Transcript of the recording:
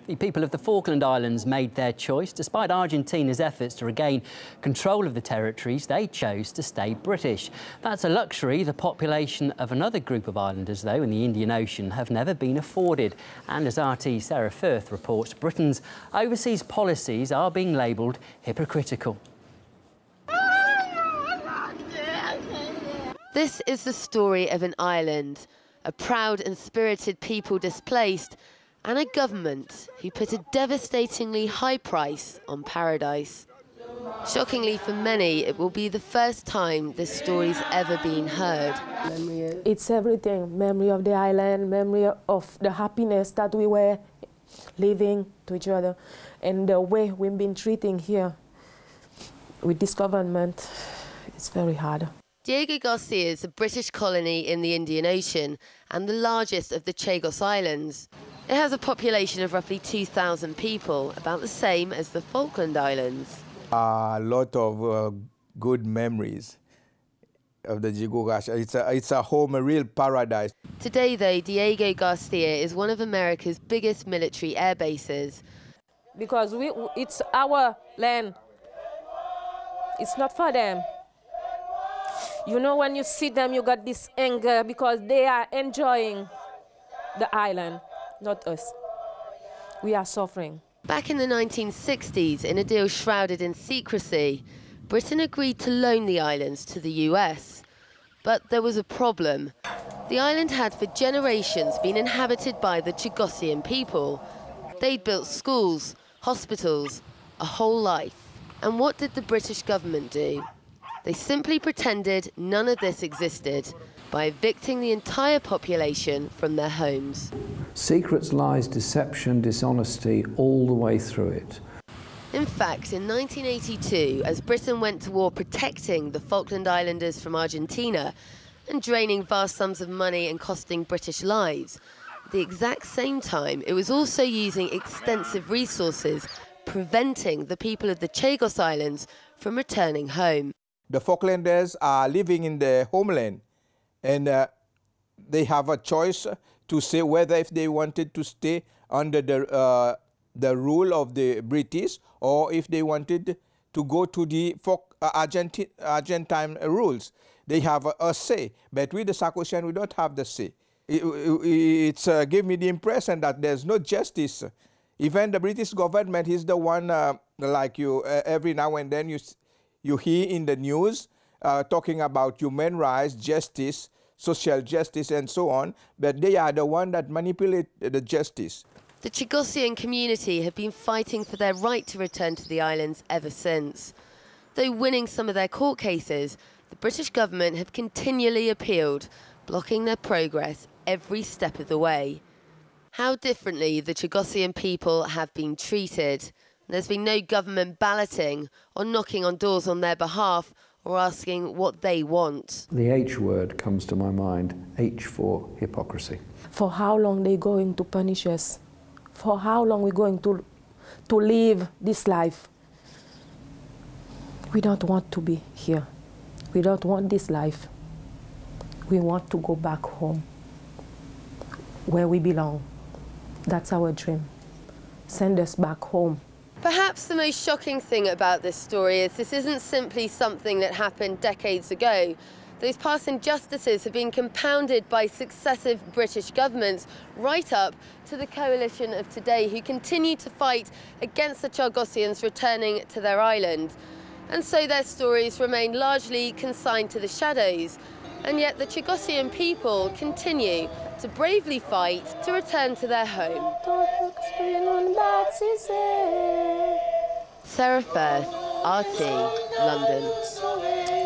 The people of the Falkland Islands made their choice. Despite Argentina's efforts to regain control of the territories, they chose to stay British. That's a luxury the population of another group of islanders, though, in the Indian Ocean have never been afforded. And as RT Sarah Firth reports, Britain's overseas policies are being labelled hypocritical. This is the story of an island, a proud and spirited people displaced, and a government who put a devastatingly high price on paradise. Shockingly for many, it will be the first time this story's ever been heard. It's everything, memory of the island, memory of the happiness that we were living to each other, and the way we've been treating here with this government. It's very hard. Diego Garcia is a British colony in the Indian Ocean and the largest of the Chagos Islands. It has a population of roughly 2,000 people, about the same as the Falkland Islands. A lot of good memories of the Chagos. It's a home, a real paradise. Today, though, Diego Garcia is one of America's biggest military air bases. Because it's our land. It's not for them. You know, when you see them, you got this anger because they are enjoying the island, not us. We are suffering. Back in the 1960s, in a deal shrouded in secrecy, Britain agreed to loan the islands to the US. But there was a problem. The island had for generations been inhabited by the Chagosian people. They'd built schools, hospitals, a whole life. And what did the British government do? They simply pretended none of this existed by evicting the entire population from their homes. Secrets, lies, deception, dishonesty, all the way through it. In fact, in 1982, as Britain went to war protecting the Falkland Islanders from Argentina and draining vast sums of money and costing British lives, at the exact same time, it was also using extensive resources, preventing the people of the Chagos Islands from returning home. The Falklanders are living in their homeland, and they have a choice to say whether if they wanted to stay under the rule of the British or if they wanted to go to the Argentine rules. They have a say, but with the Chagosian, we don't have the say. It's give me the impression that there's no justice. Even the British government is the one, like you, every now and then you hear in the news talking about human rights, justice, social justice, and so on, but they are the one that manipulate the justice. The Chagosian community have been fighting for their right to return to the islands ever since. Though winning some of their court cases, the British government have continually appealed, blocking their progress every step of the way. How differently the Chagosian people have been treated. There's been no government balloting or knocking on doors on their behalf or asking what they want. The H word comes to my mind, H for hypocrisy. For how long they going to punish us? For how long we're going to live this life? We don't want to be here. We don't want this life. We want to go back home, where we belong. That's our dream. Send us back home. Perhaps the most shocking thing about this story is this isn't simply something that happened decades ago. Those past injustices have been compounded by successive British governments right up to the coalition of today, who continue to fight against the Chagosians returning to their island. And so their stories remain largely consigned to the shadows. And yet the Chagosian people continue to bravely fight to return to their home. Sarah Firth, RT, London.